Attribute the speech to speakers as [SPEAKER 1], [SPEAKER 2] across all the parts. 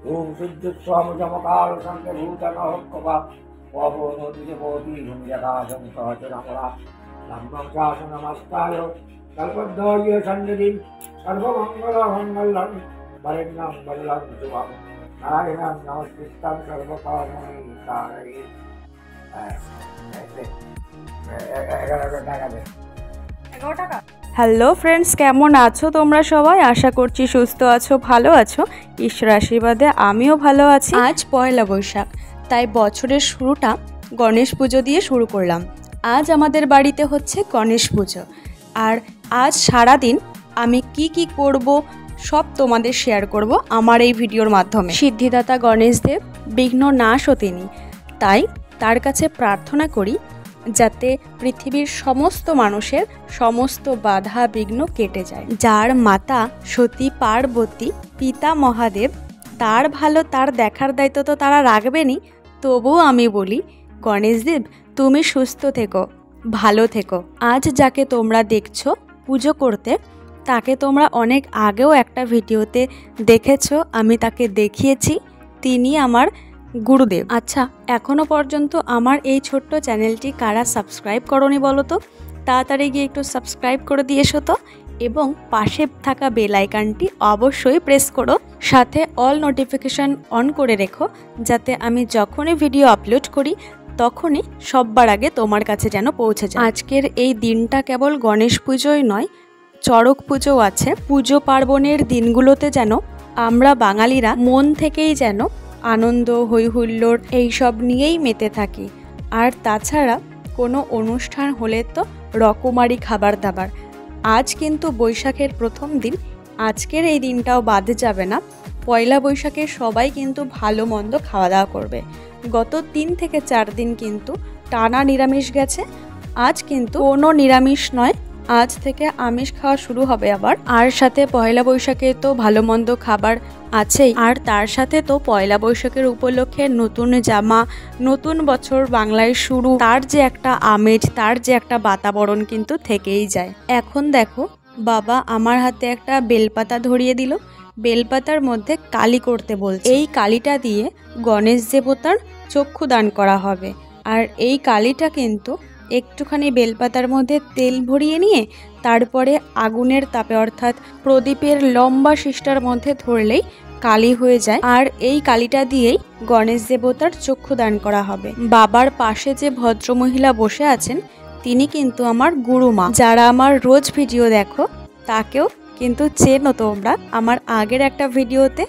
[SPEAKER 1] ओम सिद्धस्वामुजमकाल संभूतनोत्कवा वोनोदिजपोति गुंजकाशं सहस्रमरा धम्मचासनमस्ताय कल्पद्वय सन्निधिं सर्वमङ्गलमङ्गलं वरेण्यं वरदं शुभं नारायणं नमस्कृतं सर्वकामैकारये।
[SPEAKER 2] হ্যালো ফ্রেন্ডস, কেমন আছো তোমরা সবাই? আশা করছি সুস্থ আছো, ভালো আছো। ঈশ্বর আশীর্বাদে আমিও ভালো আছি। আজ পয়লা বৈশাখ, তাই বছরের শুরুটা গণেশ পুজো দিয়ে শুরু করলাম। আজ আমাদের বাড়িতে হচ্ছে গণেশ পুজো, আর আজ সারাদিন আমি কি করব সব তোমাদের শেয়ার করব আমার এই ভিডিওর মাধ্যমে। সিদ্ধিদাতা গণেশদেব বিঘ্ন নাশ তিনি, তাই তার কাছে প্রার্থনা করি যাতে পৃথিবীর সমস্ত মানুষের সমস্ত বাধা বিঘ্ন কেটে যায়। যার মাতা সতী পার্বতী, পিতা মহাদেব, তার ভালো তার দেখার দায়িত্ব তো তারা রাখবেনই। তবুও আমি বলি, গণেশদেব তুমি সুস্থ থেকো, ভালো থেকো। আজ যাকে তোমরা দেখছো পুজো করতে, তাকে তোমরা অনেক আগেও একটা ভিডিওতে দেখেছো, আমি তাকে দেখিয়েছি। তিনি আমার গুরুদেব। আচ্ছা, এখনও পর্যন্ত আমার এই ছোট্ট চ্যানেলটি কারা সাবস্ক্রাইব করোনি বলো তো? তাড়াতাড়ি গিয়ে একটু সাবস্ক্রাইব করে দিয়ে এসো তো, এবং পাশে থাকা বেল আইকনটি অবশ্যই প্রেস করো। সাথে অল নোটিফিকেশান অন করে রেখো, যাতে আমি যখনই ভিডিও আপলোড করি তখনই সবার আগে তোমার কাছে যেন পৌঁছে যায়। আজকের এই দিনটা কেবল গণেশ পুজোই নয়, চড়ক পুজোও আছে। পুজো পার্বণের দিনগুলোতে যেন আমরা বাঙালিরা মন থেকেই যেন আনন্দ হৈহুল্লোড় এইসব নিয়েই মেতে থাকি। আর তাছাড়া কোনো অনুষ্ঠান হলে তো রকমারি খাবার দাবার। আজ কিন্তু বৈশাখের প্রথম দিন, আজকের এই দিনটাও বাদ যাবে না। পয়লা বৈশাখে সবাই কিন্তু ভালো মন্দ খাওয়া দাওয়া করবে। গত 3 থেকে 4 দিন কিন্তু টানা নিরামিষ গেছে। আজ কিন্তু কোনো নিরামিষ নয়, আজ থেকে আমিষ খাওয়া শুরু হবে আবার। আর সাথে পয়লা বৈশাখে তো ভালো মন্দ খাবার আছেই, আর তার সাথে তো পয়লা বৈশাখের উপলক্ষে নতুন জামা, নতুন বছর বাংলায় শুরু, তার যে একটা আমেজ, তার যে একটা বাতাবরণ কিন্তু থেকেই যায়। এখন দেখো, বাবা আমার হাতে একটা বেলপাতা ধরিয়ে দিল। বেলপাতার মধ্যে কালি করতে বলছে। এই কালিটা দিয়ে গণেশ দেবতার চক্ষু দান করা হবে। আর এই কালিটা কিন্তু একটুখানি বেলপাতার মধ্যে তেল ভরিয়ে নিয়ে তারপরে আগুনের তাপে অর্থাৎ প্রদীপের লম্বা শিষ্টার মধ্যে ধরলেই কালি হয়ে যায়। আর এই কালিটা দিয়েই গণেশ দেবতার চক্ষু দান করা হবে। বাবার পাশে যে ভদ্রমহিলা বসে আছেন, তিনি কিন্তু আমার গুরুমা। যারা আমার রোজ ভিডিও দেখো তাকেও কিন্তু চেনো তোমরা। আমার আগের একটা ভিডিওতে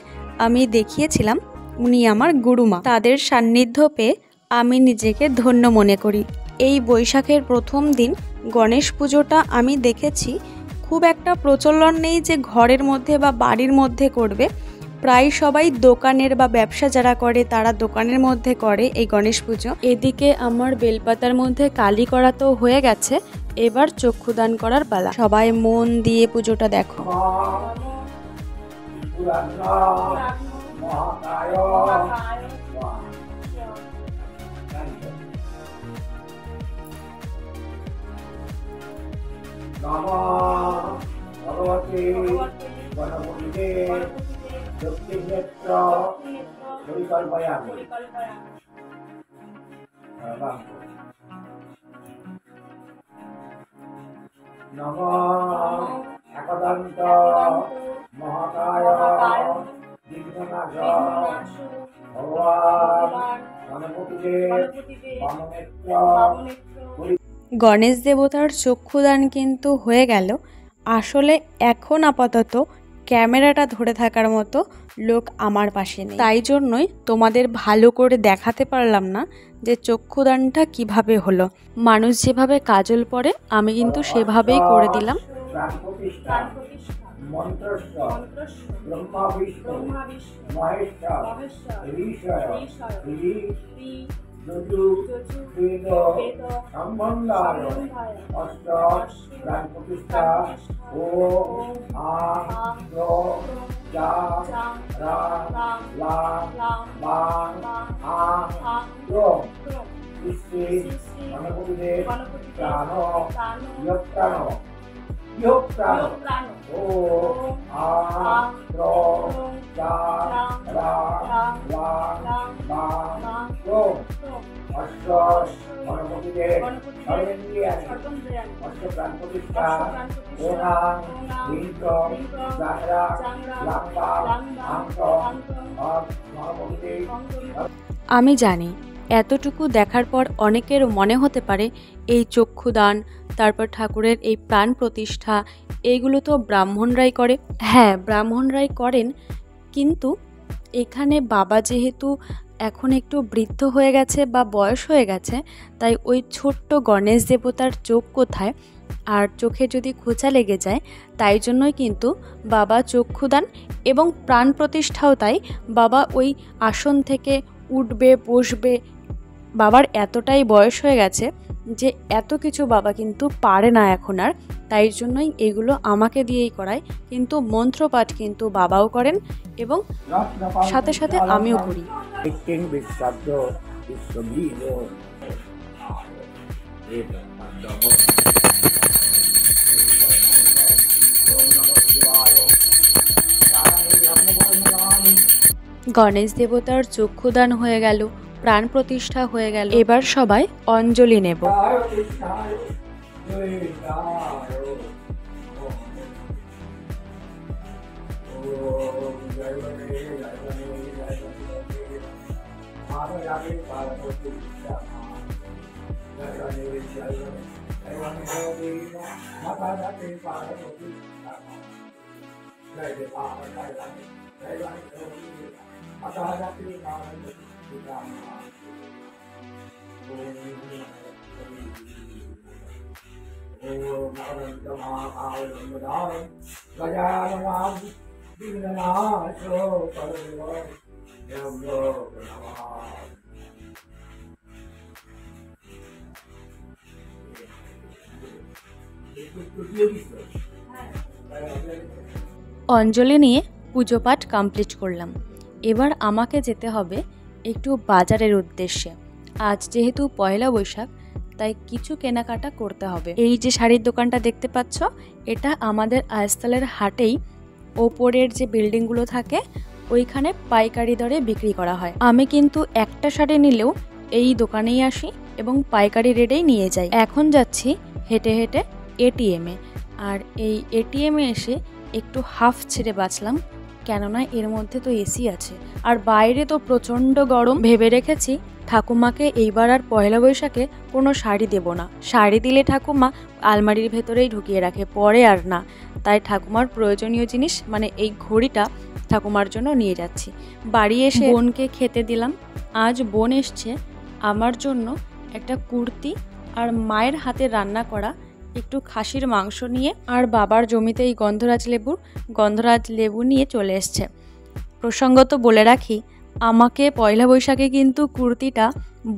[SPEAKER 2] আমি দেখিয়েছিলাম উনি আমার গুরুমা। তাদের সান্নিধ্য পেয়ে আমি নিজেকে ধন্য মনে করি। এই বৈশাখের প্রথম দিন গণেশ পুজোটা আমি দেখেছি খুব একটা প্রচলন নেই যে ঘরের মধ্যে বা বাড়ির মধ্যে করবে। প্রায় সবাই দোকানের বা ব্যবসা যারা করে তারা দোকানের মধ্যে করে এই গণেশ পুজো। এদিকে আমার বেলপাতার মধ্যে কালি করা তো হয়ে গেছে, এবার চক্ষুদান করার পালা। সবাই মন দিয়ে পুজোটা দেখো।
[SPEAKER 1] ভগবতী গণপতিতে দক্ষিণেত্র পরিকল্পয়ামি। নমঃ একদন্ত মহাকায় বিঘ্ননাশ ভগবান গণপতিতে বামনেত্র।
[SPEAKER 2] গণেশ দেবতার চক্ষুদান কিন্তু হয়ে গেল। আসলে এখন আপাতত ক্যামেরাটা ধরে থাকার মতো লোক আমার পাশে নেই, তাই জন্যই তোমাদের ভালো করে দেখাতে পারলাম না যে চক্ষুদানটা কিভাবে হলো। মানুষ যেভাবে কাজল পরে আমি কিন্তু সেভাবেই করে দিলাম।
[SPEAKER 1] সম্বন্ধায় অষ্ট প্রাণ প্রতিষ্ঠা ও গণপতিদেব প্রাণ প্রাণ ও রা লা বা তো অষ্ট গণপতিদেব সর্বেন্দ্রিয়াণি অষ্ট প্রাণ প্রতিষ্ঠা ওনাং লিঙ্গং জাংরা লাম্বা আন্ত গণপতিদেব।
[SPEAKER 2] আমি জানি এতটুকু দেখার পর অনেকের মনে হতে পারে এই চক্ষুদান, তারপর ঠাকুরের এই প্রাণ প্রতিষ্ঠা, এইগুলো তো ব্রাহ্মণরাই করে। হ্যাঁ, ব্রাহ্মণরাই করেন, কিন্তু এখানে বাবা যেহেতু এখন একটু বৃদ্ধ হয়ে গেছে বা বয়স হয়ে গেছে, তাই ওই ছোট্ট গণেশ দেবতার চোখ কোথায় আর চোখে যদি খোঁচা লেগে যায়, তাই জন্যই কিন্তু বাবা চক্ষুদান এবং প্রাণ প্রতিষ্ঠাও তাই। বাবা ওই আসন থেকে উঠবে, বসবে। বাবার এতটাই বয়স হয়ে গেছে যে এত কিছু বাবা কিন্তু পারে না এখন আর, তাই জন্যই এগুলো আমাকে দিয়েই করায়। কিন্তু মন্ত্রপাঠ কিন্তু বাবাও করেন এবং সাথে সাথে আমিও করি। গণেশ দেবতার চক্ষুদান হয়ে গেল, প্রাণ প্রতিষ্ঠা হয়ে গেল। এবার সবাই অঞ্জলি নেব। অঞ্জলি নিয়ে পুজো পাঠ কমপ্লিট করলাম। এবার আমাকে যেতে হবে একটু বাজারের উদ্দেশ্যে। আজ যেহেতু পয়লা বৈশাখ, তাই কিছু কেনাকাটা করতে হবে। এই যে শাড়ির দোকানটা দেখতে পাচ্ছ, এটা আমাদের আইস্থলের হাটেই ওপরের যে বিল্ডিংগুলো থাকে ওইখানে পাইকারি দরে বিক্রি করা হয়। আমি কিন্তু একটা শাড়ি নিলেও এই দোকানেই আসি এবং পাইকারি রেটেই নিয়ে যাই। এখন যাচ্ছি হেঁটে হেঁটে এটিএমে, আর এই এটিএমে এসে একটু হাফ ছেড়ে বাঁচলাম, কেননা এর মধ্যে তো এসি আছে আর বাইরে তো প্রচণ্ড গরম। ভেবে রেখেছি ঠাকুমাকে এইবার আর পয়লা বৈশাখে কোনো শাড়ি দেব না। শাড়ি দিলে ঠাকুমা আলমারির ভেতরেই ঢুকিয়ে রাখে, পরে আর না। তাই ঠাকুমার প্রয়োজনীয় জিনিস মানে এই ঘড়িটা ঠাকুমার জন্য নিয়ে যাচ্ছি। বাড়ি এসে বোনকে খেতে দিলাম। আজ বোন এসছে আমার জন্য একটা কুর্তি আর মায়ের হাতে রান্না করা একটু খাসির মাংস নিয়ে, আর বাবার জমিতে এই গন্ধরাজ লেবু নিয়ে চলে এসছে। প্রসঙ্গত বলে রাখি, আমাকে পয়লা বৈশাখে কিন্তু কুর্তিটা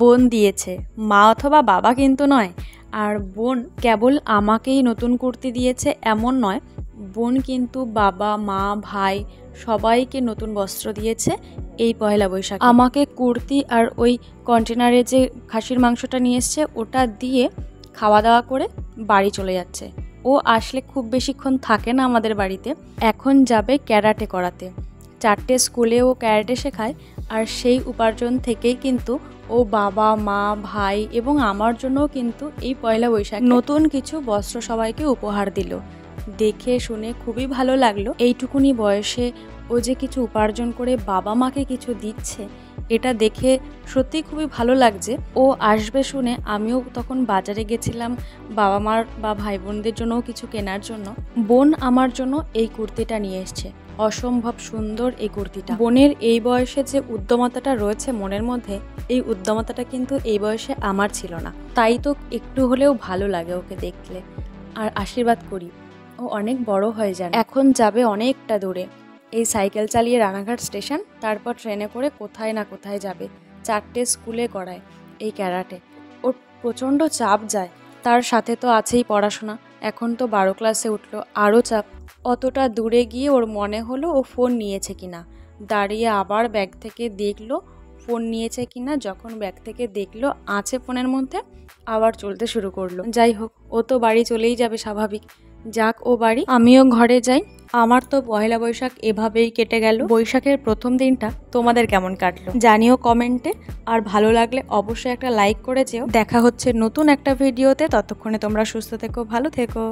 [SPEAKER 2] বোন দিয়েছে, মা অথবা বাবা কিন্তু নয়। আর বোন কেবল আমাকেই নতুন কুর্তি দিয়েছে এমন নয়, বোন কিন্তু বাবা, মা, ভাই সবাইকে নতুন বস্ত্র দিয়েছে এই পয়লা বৈশাখ। আমাকে কুর্তি আর ওই কন্টেনারে যে খাসির মাংসটা নিয়ে এসছে ওটা দিয়ে খাওয়া দাওয়া করে বাড়ি চলে যাচ্ছে। ও আসলে খুব বেশিক্ষণ থাকে না আমাদের বাড়িতে। এখন যাবে ক্যারাটে করাতে। 4টে স্কুলে ও ক্যারাটে শেখায়, আর সেই উপার্জন থেকেই কিন্তু ও বাবা, মা, ভাই এবং আমার জন্যও কিন্তু এই পয়লা বৈশাখ নতুন কিছু বস্ত্র সবাইকে উপহার দিল। দেখে শুনে খুবই ভালো লাগলো। এইটুকুনি বয়সে ও যে কিছু উপার্জন করে বাবা মাকে কিছু দিচ্ছে, এটা দেখে সত্যি খুবই ভালো লাগছে। ও আসবে শুনে আমিও তখন বাজারে গেছিলাম বাবা মার বা ভাই বোনদের জন্যও কিছু কেনার জন্য। বোন আমার জন্য এই কুর্তিটা নিয়ে এসছে, অসম্ভব সুন্দর এই কুর্তিটা। বোনের এই বয়সে যে উদ্যমতাটা রয়েছে মনের মধ্যে, এই উদ্যমতাটা কিন্তু এই বয়সে আমার ছিল না। তাই তো একটু হলেও ভালো লাগে ওকে দেখলে, আর আশীর্বাদ করি ও অনেক বড় হয়ে যায়। এখন যাবে অনেকটা দূরে, এই সাইকেল চালিয়ে রানাঘাট স্টেশন, তারপর ট্রেনে করে কোথায় না কোথায় যাবে। 4টে স্কুলে করায় এই ক্যারাটে, ওর প্রচণ্ড চাপ যায়। তার সাথে তো আছেই পড়াশোনা, এখন তো 12 ক্লাসে উঠলো, আরও চাপ। অতটা দূরে গিয়ে ওর মনে হলো ও ফোন নিয়েছে কিনা, দাঁড়িয়ে আবার ব্যাগ থেকে দেখলো ফোন নিয়েছে কিনা। যখন ব্যাগ থেকে দেখলো আছে ফোনের মধ্যে, আবার চলতে শুরু করলো। যাই হোক, ও তো বাড়ি চলেই যাবে স্বাভাবিক, যাক ও বাড়ি, আমিও ঘরে যাই। আমার তো পয়লা বৈশাখ এভাবেই কেটে গেল। বৈশাখের প্রথম দিনটা তোমাদের কেমন কাটলো জানিও কমেন্টে, আর ভালো লাগলে অবশ্যই একটা লাইক করে যেও। দেখা হচ্ছে নতুন একটা ভিডিওতে, ততক্ষণে তোমরা সুস্থ থেকো, ভালো থেকো।